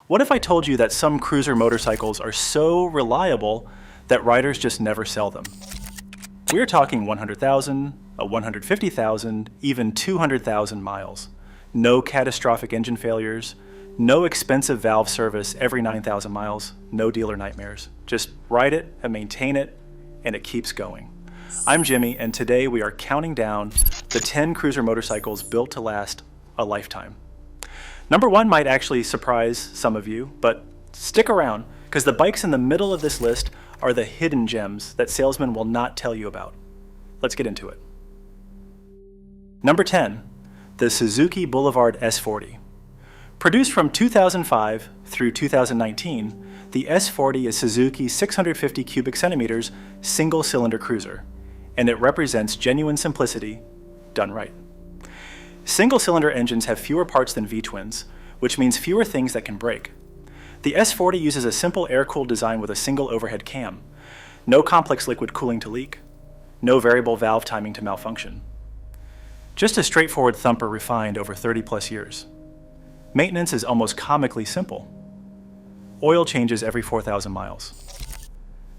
What if I told you that some cruiser motorcycles are so reliable that riders just never sell them? We're talking 100,000, 150,000, even 200,000 miles. No catastrophic engine failures, no expensive valve service every 9,000 miles, no dealer nightmares. Just ride it and maintain it, and it keeps going. I'm Jimmy, and today we are counting down the 10 cruiser motorcycles built to last a lifetime. Number 1 might actually surprise some of you, but stick around, because the bikes in the middle of this list are the hidden gems that salesmen will not tell you about. Let's get into it. Number 10, the Suzuki Boulevard S40. Produced from 2005 through 2019, the S40 is Suzuki's 650 cubic centimeters single-cylinder cruiser, and it represents genuine simplicity done right. Single-cylinder engines have fewer parts than V-twins, which means fewer things that can break. The S40 uses a simple air-cooled design with a single overhead cam. No complex liquid cooling to leak. No variable valve timing to malfunction. Just a straightforward thumper refined over 30+ years. Maintenance is almost comically simple. Oil changes every 4,000 miles.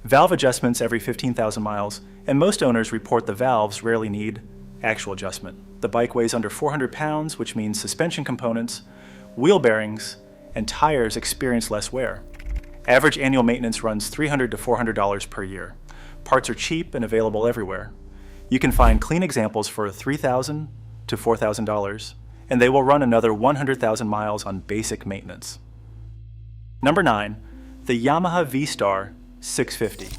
Valve adjustments every 15,000 miles, and most owners report the valves rarely need actual adjustment. The bike weighs under 400 pounds, which means suspension components, wheel bearings, and tires experience less wear. Average annual maintenance runs $300 to $400 per year. Parts are cheap and available everywhere. You can find clean examples for $3,000 to $4,000, and they will run another 100,000 miles on basic maintenance. Number 9, the Yamaha V-Star 650.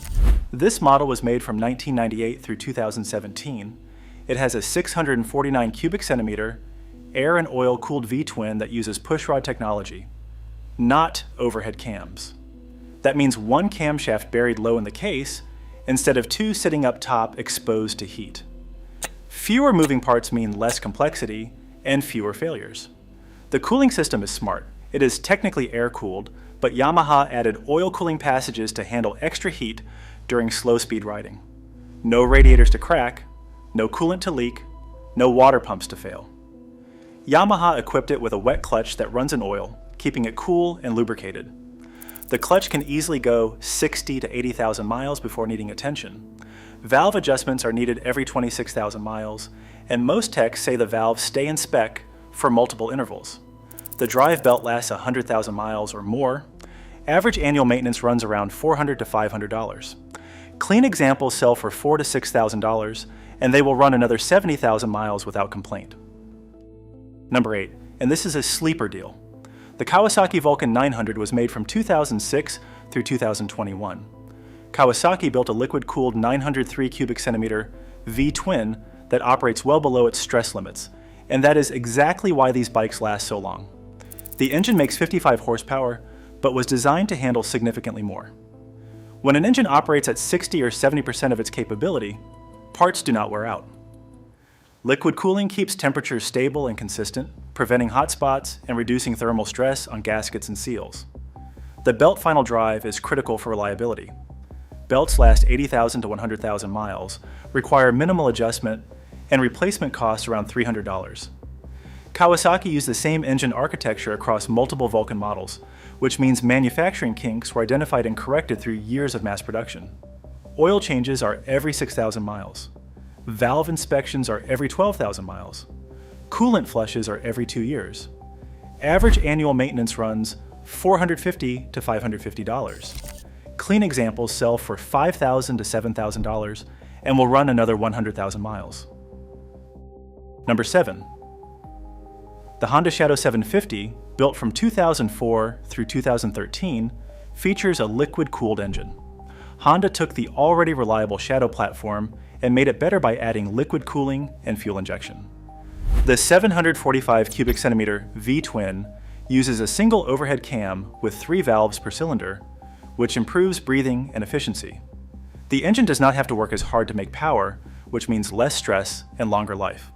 This model was made from 1998 through 2017. It has a 649 cubic centimeter air and oil cooled V-twin that uses pushrod technology, not overhead cams. That means one camshaft buried low in the case instead of two sitting up top exposed to heat. Fewer moving parts mean less complexity and fewer failures. The cooling system is smart. It is technically air-cooled, but Yamaha added oil cooling passages to handle extra heat during slow-speed riding. No radiators to crack, no coolant to leak, no water pumps to fail. Yamaha equipped it with a wet clutch that runs in oil, keeping it cool and lubricated. The clutch can easily go 60 to 80,000 miles before needing attention. Valve adjustments are needed every 26,000 miles, and most techs say the valves stay in spec for multiple intervals. The drive belt lasts 100,000 miles or more. Average annual maintenance runs around $400 to $500. Clean examples sell for $4,000 to $6,000, and they will run another 70,000 miles without complaint. Number 8, and this is a sleeper deal. The Kawasaki Vulcan 900 was made from 2006 through 2021. Kawasaki built a liquid-cooled 903 cubic centimeter V-twin that operates well below its stress limits, and that is exactly why these bikes last so long. The engine makes 55 horsepower, but was designed to handle significantly more. When an engine operates at 60 or 70% of its capability, parts do not wear out. Liquid cooling keeps temperatures stable and consistent, preventing hot spots and reducing thermal stress on gaskets and seals. The belt final drive is critical for reliability. Belts last 80,000 to 100,000 miles, require minimal adjustment, and replacement costs around $300. Kawasaki used the same engine architecture across multiple Vulcan models, which means manufacturing kinks were identified and corrected through years of mass production. Oil changes are every 6,000 miles. Valve inspections are every 12,000 miles. Coolant flushes are every 2 years. Average annual maintenance runs $450 to $550. Clean examples sell for $5,000 to $7,000 and will run another 100,000 miles. Number 7. The Honda Shadow 750, built from 2004 through 2013, features a liquid-cooled engine. Honda took the already reliable Shadow platform and made it better by adding liquid cooling and fuel injection. The 745 cubic centimeter V-twin uses a single overhead cam with 3 valves per cylinder, which improves breathing and efficiency. The engine does not have to work as hard to make power, which means less stress and longer life.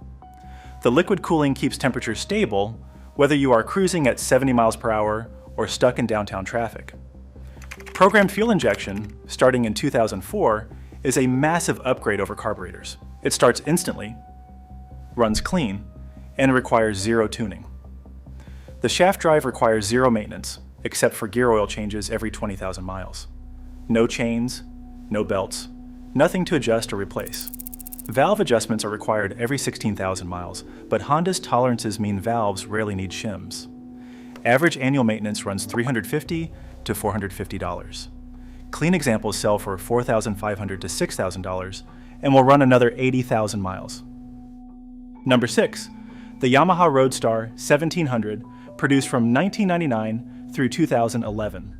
The liquid cooling keeps temperatures stable, whether you are cruising at 70 miles per hour or stuck in downtown traffic. Programmed fuel injection, starting in 2004, is a massive upgrade over carburetors. It starts instantly, runs clean, and requires zero tuning. The shaft drive requires zero maintenance, except for gear oil changes every 20,000 miles. No chains, no belts, nothing to adjust or replace. Valve adjustments are required every 16,000 miles, but Honda's tolerances mean valves rarely need shims. Average annual maintenance runs $350 to $450. Clean examples sell for $4,500 to $6,000 and will run another 80,000 miles. Number 6. The Yamaha Roadstar 1700, produced from 1999 through 2011.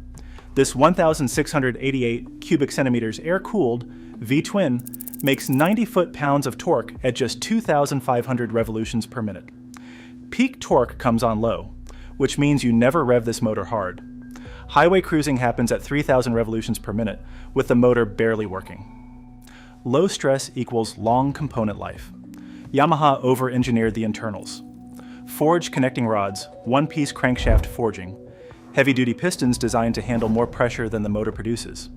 This 1,688 cubic centimeters air-cooled V-twin makes 90 foot-pounds of torque at just 2,500 revolutions per minute. Peak torque comes on low, which means you never rev this motor hard. Highway cruising happens at 3,000 revolutions per minute, with the motor barely working. Low stress equals long component life. Yamaha over-engineered the internals. Forged connecting rods, one-piece crankshaft forging, heavy-duty pistons designed to handle more pressure than the motor produces.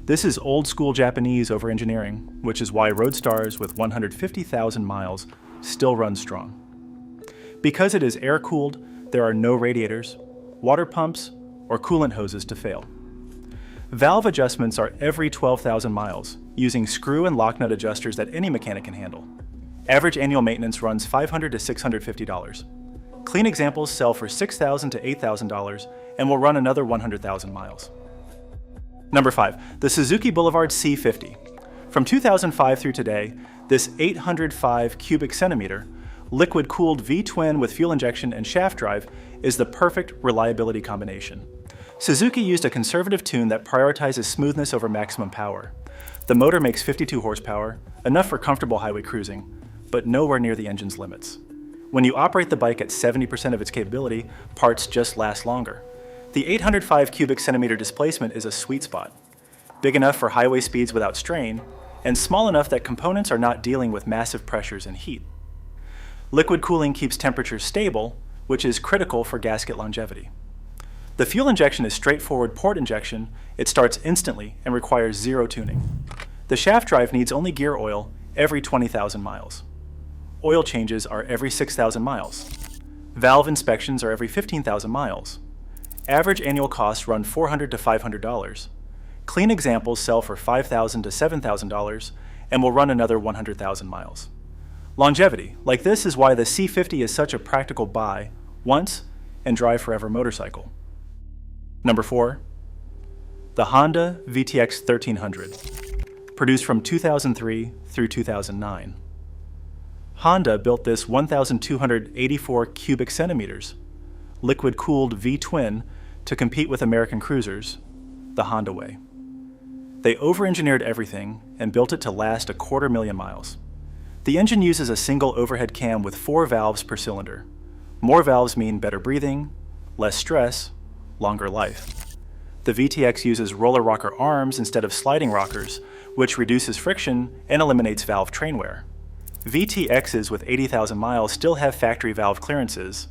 This is old-school Japanese over-engineering, which is why Roadstars with 150,000 miles still run strong. Because it is air-cooled, there are no radiators, water pumps, or coolant hoses to fail. Valve adjustments are every 12,000 miles, using screw and lock nut adjusters that any mechanic can handle. Average annual maintenance runs $500 to $650. Clean examples sell for $6,000 to $8,000 and will run another 100,000 miles. Number 5. The Suzuki Boulevard C50. From 2005 through today, this 805 cubic centimeter, liquid-cooled V-twin with fuel injection and shaft drive is the perfect reliability combination. Suzuki used a conservative tune that prioritizes smoothness over maximum power. The motor makes 52 horsepower, enough for comfortable highway cruising, but nowhere near the engine's limits. When you operate the bike at 70% of its capability, parts just last longer. The 805 cubic centimeter displacement is a sweet spot, big enough for highway speeds without strain, and small enough that components are not dealing with massive pressures and heat. Liquid cooling keeps temperatures stable, which is critical for gasket longevity. The fuel injection is straightforward port injection. It starts instantly and requires zero tuning. The shaft drive needs only gear oil every 20,000 miles. Oil changes are every 6,000 miles. Valve inspections are every 15,000 miles. Average annual costs run $400 to $500. Clean examples sell for $5,000 to $7,000 and will run another 100,000 miles. Longevity, like this, is why the C50 is such a practical buy, once, and drive forever motorcycle. Number 4. The Honda VTX 1300, produced from 2003 through 2009. Honda built this 1,284 cubic centimeters, liquid-cooled V-twin to compete with American cruisers, the Honda way. They over-engineered everything and built it to last 250,000 miles. The engine uses a single overhead cam with 4 valves per cylinder. More valves mean better breathing, less stress, longer life. The VTX uses roller rocker arms instead of sliding rockers, which reduces friction and eliminates valve train wear. VTXs with 80,000 miles still have factory valve clearances.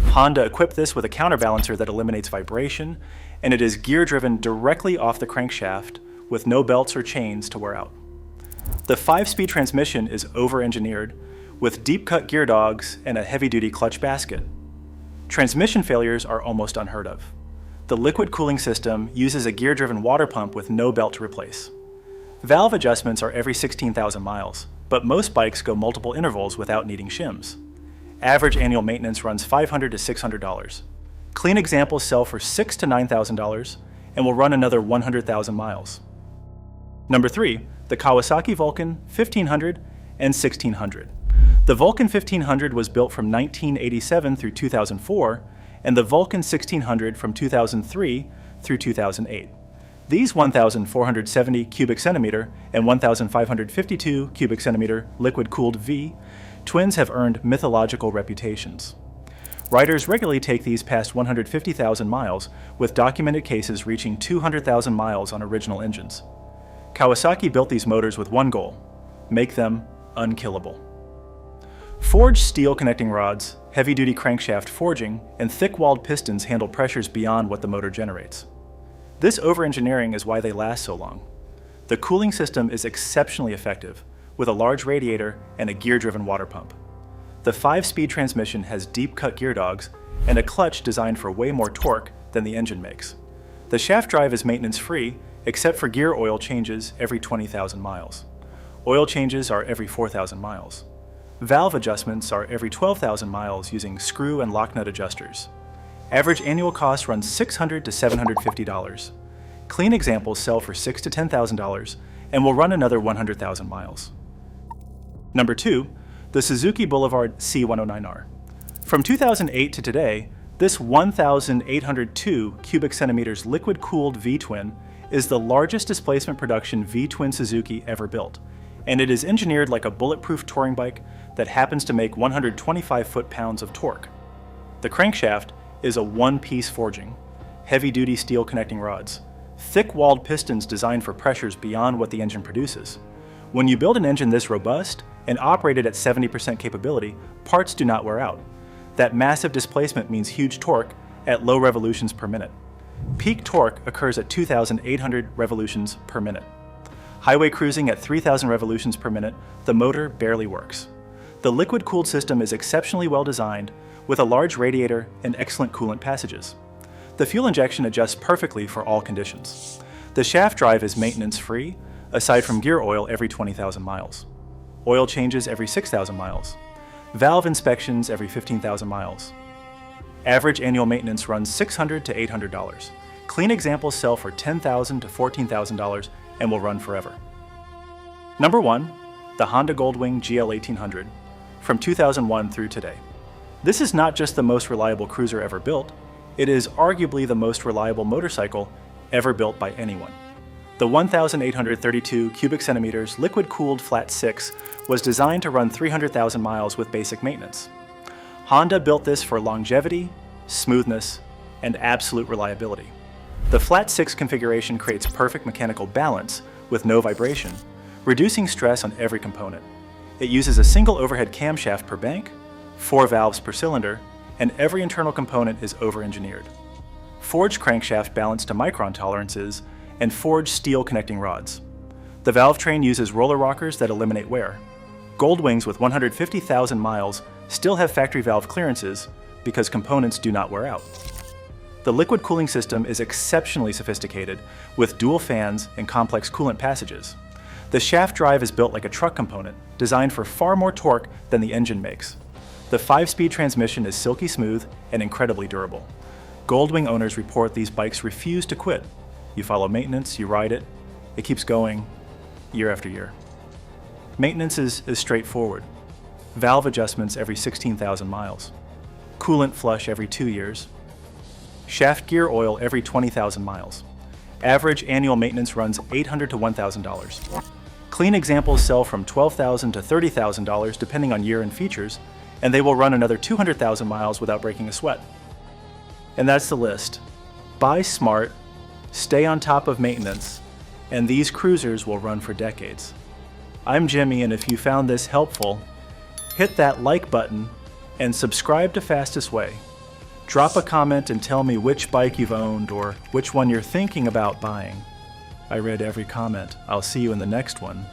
Honda equipped this with a counterbalancer that eliminates vibration, and it is gear-driven directly off the crankshaft with no belts or chains to wear out. The 5-speed transmission is over-engineered with deep-cut gear dogs and a heavy-duty clutch basket. Transmission failures are almost unheard of. The liquid cooling system uses a gear-driven water pump with no belt to replace. Valve adjustments are every 16,000 miles, but most bikes go multiple intervals without needing shims. Average annual maintenance runs $500 to $600. Clean examples sell for $6,000 to $9,000 and will run another 100,000 miles. Number 3, the Kawasaki Vulcan 1500 and 1600. The Vulcan 1500 was built from 1987 through 2004, and the Vulcan 1600 from 2003 through 2008. These 1,470 cubic centimeter and 1,552 cubic centimeter liquid-cooled V twins have earned mythological reputations. Riders regularly take these past 150,000 miles, with documented cases reaching 200,000 miles on original engines. Kawasaki built these motors with one goal: make them unkillable. Forged steel connecting rods, heavy-duty crankshaft forging, and thick-walled pistons handle pressures beyond what the motor generates. This over-engineering is why they last so long. The cooling system is exceptionally effective, with a large radiator and a gear-driven water pump. The 5-speed transmission has deep-cut gear dogs and a clutch designed for way more torque than the engine makes. The shaft drive is maintenance-free, except for gear oil changes every 20,000 miles. Oil changes are every 4,000 miles. Valve adjustments are every 12,000 miles using screw and lock nut adjusters. Average annual cost runs $600 to $750. Clean examples sell for $6,000 to $10,000 and will run another 100,000 miles. Number 2, the Suzuki Boulevard C109R. From 2008 to today, this 1,802 cubic centimeters liquid-cooled V-twin is the largest displacement production V-twin Suzuki ever built, and it is engineered like a bulletproof touring bike that happens to make 125 foot-pounds of torque. The crankshaft is a one-piece forging, heavy-duty steel connecting rods, thick-walled pistons designed for pressures beyond what the engine produces. When you build an engine this robust and operate it at 70% capability, parts do not wear out. That massive displacement means huge torque at low revolutions per minute. Peak torque occurs at 2,800 revolutions per minute. Highway cruising at 3,000 revolutions per minute, the motor barely works. The liquid-cooled system is exceptionally well designed, with a large radiator and excellent coolant passages. The fuel injection adjusts perfectly for all conditions. The shaft drive is maintenance-free, aside from gear oil every 20,000 miles. Oil changes every 6,000 miles. Valve inspections every 15,000 miles. Average annual maintenance runs $600 to $800. Clean examples sell for $10,000 to $14,000 and will run forever. Number 1, the Honda Goldwing GL1800, from 2001 through today. This is not just the most reliable cruiser ever built, it is arguably the most reliable motorcycle ever built by anyone. The 1,832 cubic centimeters liquid-cooled flat 6 was designed to run 300,000 miles with basic maintenance. Honda built this for longevity, smoothness, and absolute reliability. The flat 6 configuration creates perfect mechanical balance with no vibration, reducing stress on every component. It uses a single overhead camshaft per bank, 4 valves per cylinder, and every internal component is over-engineered. Forged crankshaft balanced to micron tolerances and forged steel connecting rods. The valve train uses roller rockers that eliminate wear. Goldwings with 150,000 miles still have factory valve clearances because components do not wear out. The liquid cooling system is exceptionally sophisticated with dual fans and complex coolant passages. The shaft drive is built like a truck component, designed for far more torque than the engine makes. The 5-speed transmission is silky smooth and incredibly durable. Goldwing owners report these bikes refuse to quit. You follow maintenance, you ride it, it keeps going year after year. Maintenance is straightforward. Valve adjustments every 16,000 miles. Coolant flush every 2 years. Shaft gear oil every 20,000 miles. Average annual maintenance runs $800 to $1,000. Clean examples sell from $12,000 to $30,000 depending on year and features, and they will run another 200,000 miles without breaking a sweat. And that's the list. Buy smart, stay on top of maintenance, and these cruisers will run for decades. I'm Jimmy, and if you found this helpful, hit that like button and subscribe to Fastest Way. Drop a comment and tell me which bike you've owned or which one you're thinking about buying. I read every comment. I'll see you in the next one.